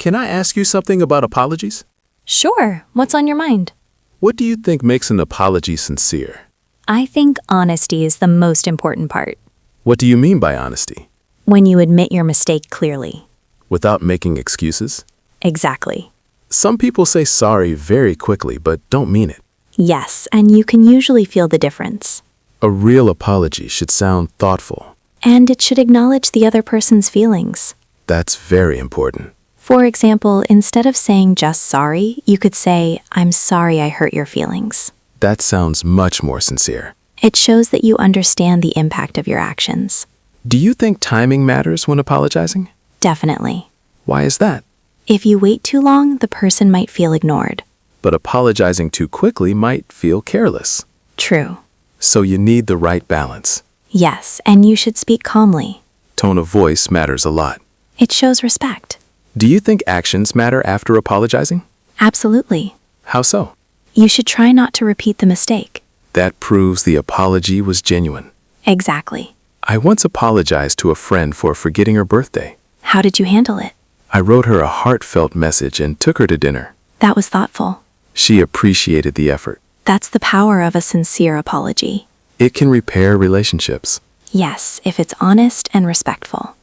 Can I ask you something about apologies? Sure, what's on your mind? What do you think makes an apology sincere? I think honesty is the most important part. What do you mean by honesty? When you admit your mistake clearly. Without making excuses? Exactly. Some people say sorry very quickly but don't mean it. Yes, and you can usually feel the difference. A real apology should sound thoughtful. And it should acknowledge the other person's feelings. That's very important. For example, instead of saying just sorry, you could say, I'm sorry I hurt your feelings. That sounds much more sincere. It shows that you understand the impact of your actions. Do you think timing matters when apologizing? Definitely. Why is that? If you wait too long, the person might feel ignored. But apologizing too quickly might feel careless. True. So you need the right balance. Yes, and you should speak calmly. Tone of voice matters a lot. It shows respect. Do you think actions matter after apologizing? Absolutely. How so? You should try not to repeat the mistake. That proves the apology was genuine. Exactly. I once apologized to a friend for forgetting her birthday. How did you handle it? I wrote her a heartfelt message and took her to dinner. That was thoughtful. She appreciated the effort. That's the power of a sincere apology. It can repair relationships. Yes, if it's honest and respectful.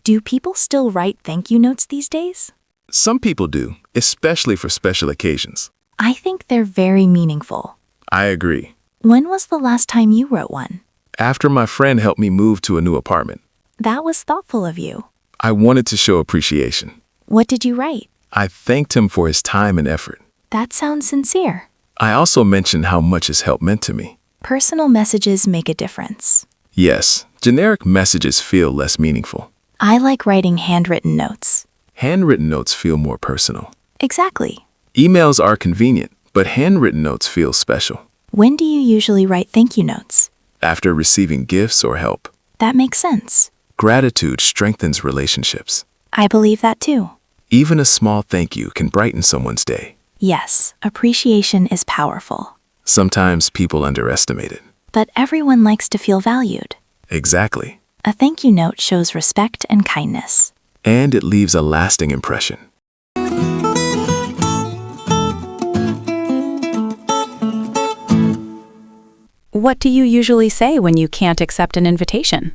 Do people still write thank you notes these days? Some people do, especially for special occasions. I think they're very meaningful. I agree. When was the last time you wrote one? After my friend helped me move to a new apartment, That was thoughtful of you. I wanted to show appreciation. What did you write? I thanked him for his time and effort. That sounds sincere. I also mentioned how much his help meant to me. Personal messages make a difference. Yes, generic messages feel less meaningful. I like writing handwritten notes. Handwritten notes feel more personal. Exactly. Emails are convenient, but handwritten notes feel special. When do you usually write thank you notes? After receiving gifts or help, That makes sense. gratitude strengthens relationships. I believe that too. Even a small thank you can brighten someone's day. Yes, appreciation is powerful. Sometimes people underestimate it. But everyone likes to feel valued. Exactly. A thank you note shows respect and kindness. And it leaves a lasting impression. What do you usually say when you can't accept an invitation?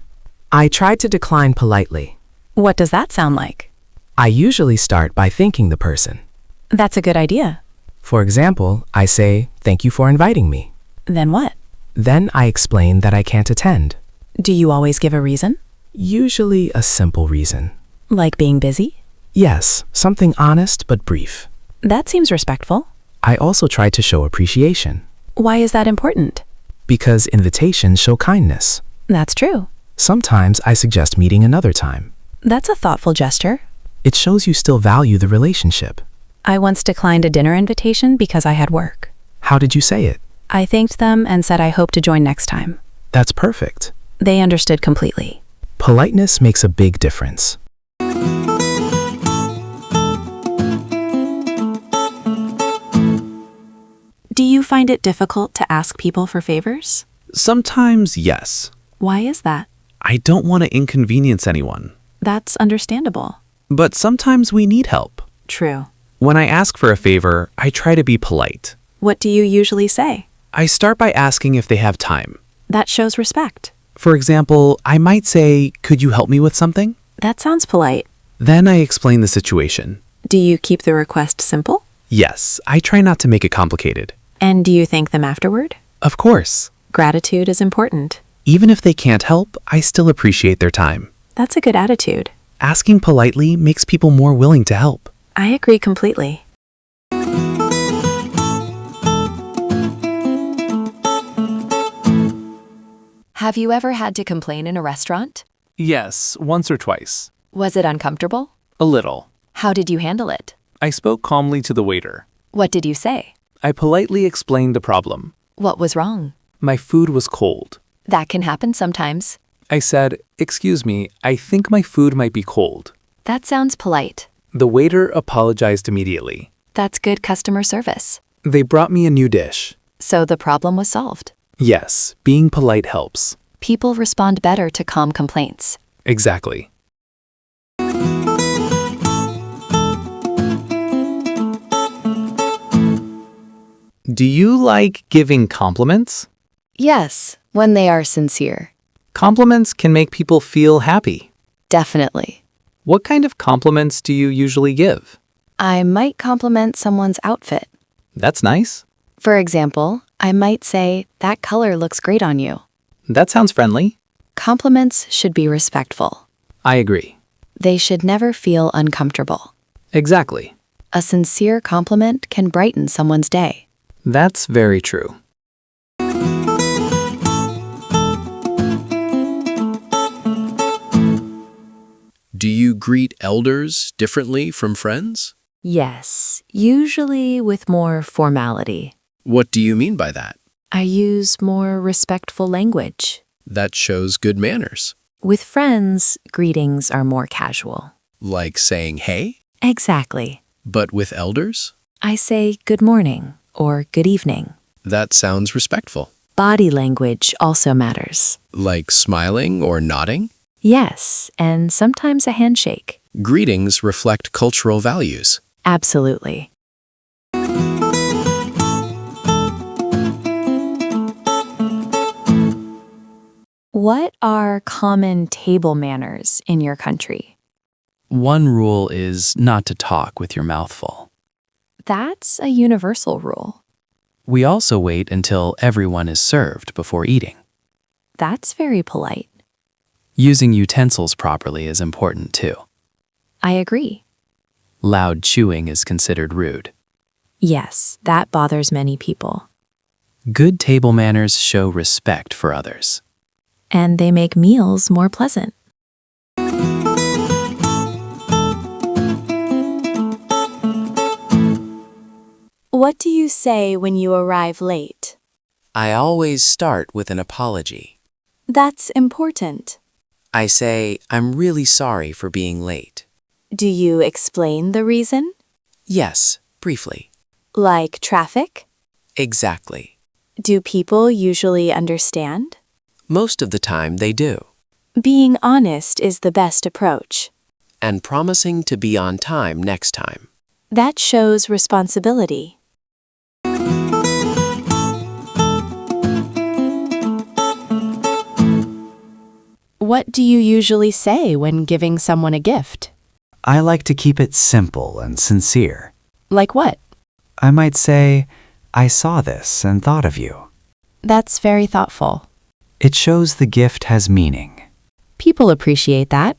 I try to decline politely. What does that sound like? I usually start by thanking the person. That's a good idea. For example, I say, "Thank you for inviting me." Then what? Then I explain that I can't attend. Do you always give a reason? Usually a simple reason. Like being busy? Yes, something honest but brief. That seems respectful. I also try to show appreciation Why is that important? because invitations show kindness. That's true. Sometimes I suggest meeting another time. That's a thoughtful gesture. It shows you still value the relationship. I once declined a dinner invitation because I had work. How did you say it? I thanked them and said I hope to join next time. That's perfect. They understood completely. Politeness makes a big difference. Do you find it difficult to ask people for favors? Sometimes, yes. Why is that? I don't want to inconvenience anyone. That's understandable. But sometimes we need help. True. When I ask for a favor, I try to be polite. What do you usually say? I start by asking if they have time. That shows respect. For example, I might say, "Could you help me with something?" That sounds polite. Then I explain the situation. Do you keep the request simple? Yes, I try not to make it complicated. And do you thank them afterward? Of course. Gratitude is important. Even if they can't help, I still appreciate their time. That's a good attitude. Asking politely makes people more willing to help. I agree completely. Have you ever had to complain in a restaurant? Yes, once or twice. Was it uncomfortable? A little. How did you handle it? I spoke calmly to the waiter. What did you say? I politely explained the problem. What was wrong? My food was cold. That can happen sometimes. I said, "Excuse me, I think my food might be cold." That sounds polite. The waiter apologized immediately. That's good customer service. They brought me a new dish. So the problem was solved. Yes, being polite helps. People respond better to calm complaints. Exactly. Do you like giving compliments? Yes, when they are sincere. Compliments can make people feel happy. Definitely. What kind of compliments do you usually give? I might compliment someone's outfit. That's nice. For example, I might say, "That color looks great on you." That sounds friendly. Compliments should be respectful. I agree. They should never feel uncomfortable. Exactly. A sincere compliment can brighten someone's day. That's very true. Do you greet elders differently from friends? Yes, usually with more formality. What do you mean by that? I use more respectful language. That shows good manners. With friends, greetings are more casual. Like saying hey? Exactly. But with elders? I say good morning or good evening. That sounds respectful. Body language also matters. Like smiling or nodding? Yes, and sometimes a handshake. Greetings reflect cultural values. Absolutely. What are common table manners in your country? One rule is not to talk with your mouth full. That's a universal rule. We also wait until everyone is served before eating. That's very polite. Using utensils properly is important too. I agree. Loud chewing is considered rude. Yes, that bothers many people. Good table manners show respect for others. And they make meals more pleasant. What do you say when you arrive late? I always start with an apology. That's important. I say, I'm really sorry for being late. Do you explain the reason? Yes, briefly. Like traffic? Exactly. Do people usually understand? Most of the time they do. Being honest is the best approach. And promising to be on time next time. That shows responsibility. What do you usually say when giving someone a gift? I like to keep it simple and sincere. Like what? I might say, I saw this and thought of you. That's very thoughtful. It shows the gift has meaning. People appreciate that.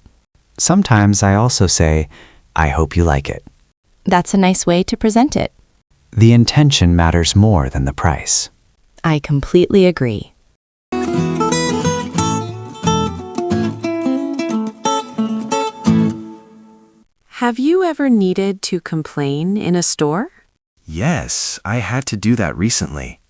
Sometimes I also say, I hope you like it. That's a nice way to present it. The intention matters more than the price. I completely agree. Have you ever needed to complain in a store? Yes, I had to do that recently.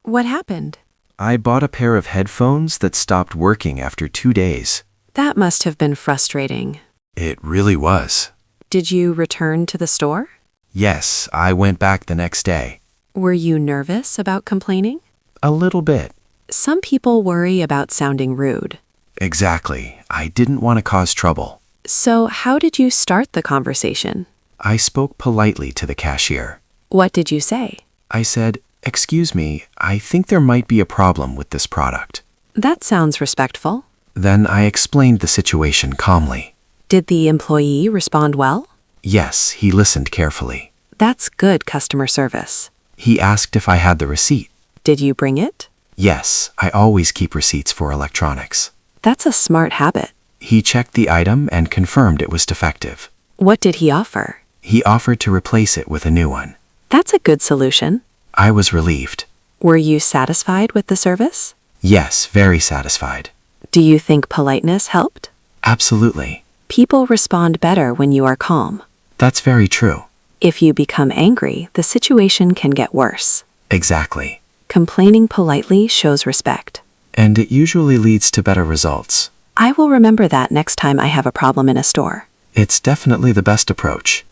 What happened? I bought a pair of headphones that stopped working after 2 days. That must have been frustrating. It really was. Did you return to the store? Yes, I went back the next day. Were you nervous about complaining? A little bit. Some people worry about sounding rude. Exactly. I didn't want to cause trouble. So, how did you start the conversation? I spoke politely to the cashier. What did you say? I said, "Excuse me, I think there might be a problem with this product." That sounds respectful. Then I explained the situation calmly. Did the employee respond well? Yes, he listened carefully. That's good customer service. He asked if I had the receipt. Did you bring it? Yes, I always keep receipts for electronics. That's a smart habit. He checked the item and confirmed it was defective. What did he offer? He offered to replace it with a new one. That's a good solution. I was relieved. Were you satisfied with the service? Yes, very satisfied. Do you think politeness helped? Absolutely. People respond better when you are calm. That's very true. If you become angry, the situation can get worse. Exactly. Complaining politely shows respect. And it usually leads to better results. I will remember that next time I have a problem in a store. It's definitely the best approach.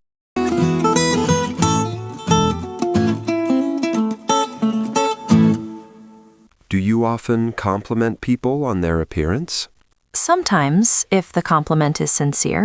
Do you often compliment people on their appearance? Sometimes, if the compliment is sincere.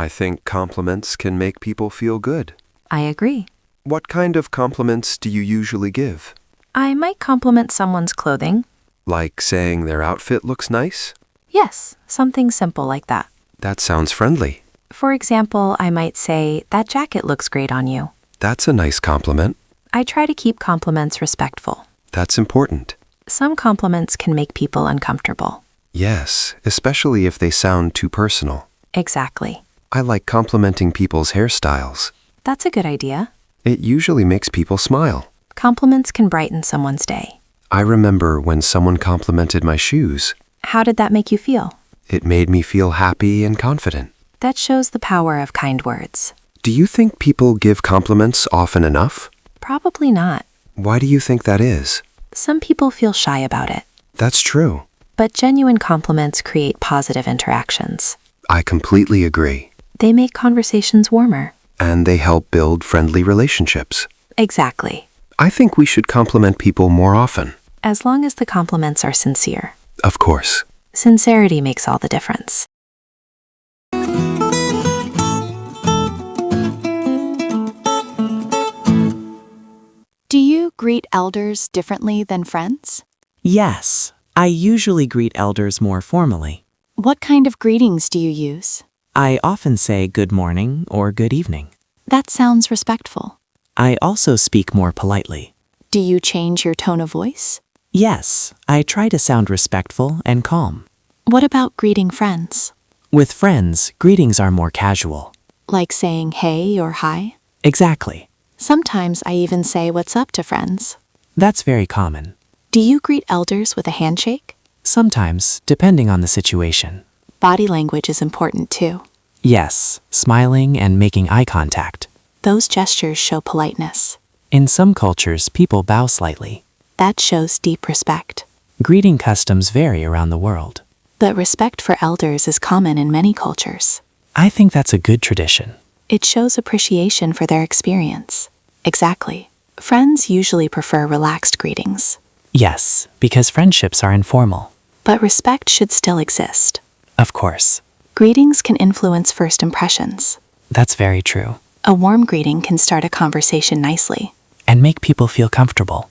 I think compliments can make people feel good. I agree. What kind of compliments do you usually give? I might compliment someone's clothing. Like saying their outfit looks nice? Yes, something simple like that. That sounds friendly. For example, I might say, "That jacket looks great on you." That's a nice compliment. I try to keep compliments respectful. That's important. Some compliments can make people uncomfortable. Yes, especially if they sound too personal. Exactly. I like complimenting people's hairstyles. That's a good idea. It usually makes people smile. Compliments can brighten someone's day. I remember when someone complimented my shoes. How did that make you feel? It made me feel happy and confident. That shows the power of kind words. Do you think people give compliments often enough? Probably not. Why do you think that is? Some people feel shy about it. That's true. But genuine compliments create positive interactions. I completely agree. They make conversations warmer. And they help build friendly relationships. Exactly. I think we should compliment people more often. As long as the compliments are sincere. Of course. Sincerity makes all the difference. Do you greet elders differently than friends? Yes, I usually greet elders more formally. What kind of greetings do you use? I often say good morning or good evening. That sounds respectful. I also speak more politely. Do you change your tone of voice? Yes, I try to sound respectful and calm. What about greeting friends? With friends, greetings are more casual. Like saying hey or hi? Exactly. Sometimes I even say what's up to friends. That's very common. Do you greet elders with a handshake? Sometimes, depending on the situation. Body language is important too. Yes, smiling and making eye contact. Those gestures show politeness. In some cultures, people bow slightly. That shows deep respect. Greeting customs vary around the world. But respect for elders is common in many cultures. I think that's a good tradition. It shows appreciation for their experience. Exactly. Friends usually prefer relaxed greetings. Yes, because friendships are informal. But respect should still exist. Of course. Greetings can influence first impressions. That's very true. A warm greeting can start a conversation nicely. And make people feel comfortable.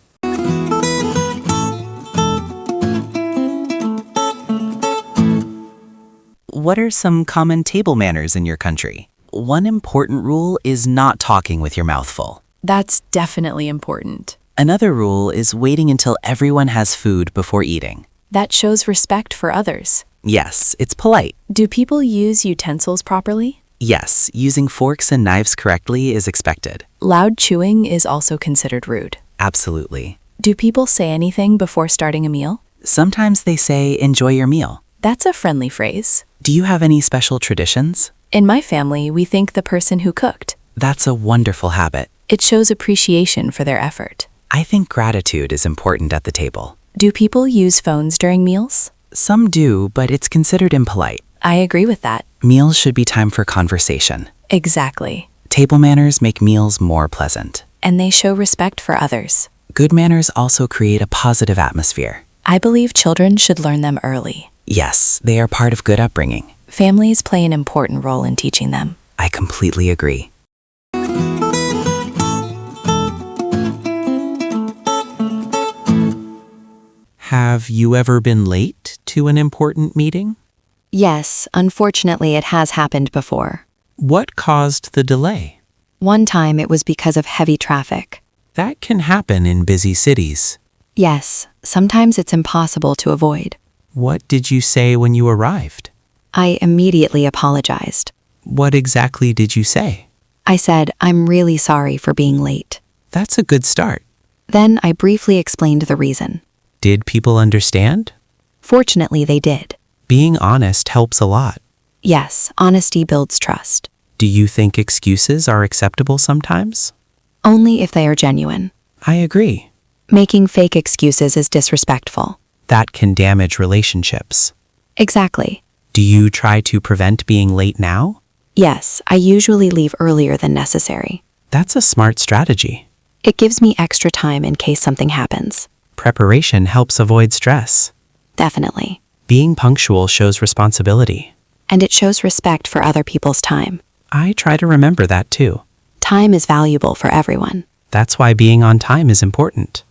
What are some common table manners in your country? One important rule is not talking with your mouth full. That's definitely important. Another rule is waiting until everyone has food before eating. That shows respect for others. Yes, it's polite. Do people use utensils properly? Yes, using forks and knives correctly is expected. Loud chewing is also considered rude. Absolutely. Do people say anything before starting a meal? Sometimes they say, enjoy your meal. That's a friendly phrase. Do you have any special traditions? In my family, we thank the person who cooked. That's a wonderful habit. It shows appreciation for their effort. I think gratitude is important at the table. Do people use phones during meals? Some do, but it's considered impolite. I agree with that. Meals should be time for conversation. Exactly. Table manners make meals more pleasant. And they show respect for others. Good manners also create a positive atmosphere. I believe children should learn them early. Yes, they are part of good upbringing. Families play an important role in teaching them. I completely agree. Have you ever been late to an important meeting? Yes, unfortunately, it has happened before. What caused the delay? One time it was because of heavy traffic. That can happen in busy cities. Yes, sometimes it's impossible to avoid. What did you say when you arrived? I immediately apologized. What exactly did you say? I said, "I'm really sorry for being late." That's a good start. Then I briefly explained the reason. Did people understand? Fortunately, they did. Being honest helps a lot. Yes, honesty builds trust. Do you think excuses are acceptable sometimes? Only if they are genuine. I agree. Making fake excuses is disrespectful. That can damage relationships. Exactly. Do you try to prevent being late now? Yes, I usually leave earlier than necessary. That's a smart strategy. It gives me extra time in case something happens. Preparation helps avoid stress. Definitely. Being punctual shows responsibility. And it shows respect for other people's time. I try to remember that too. Time is valuable for everyone. That's why being on time is important.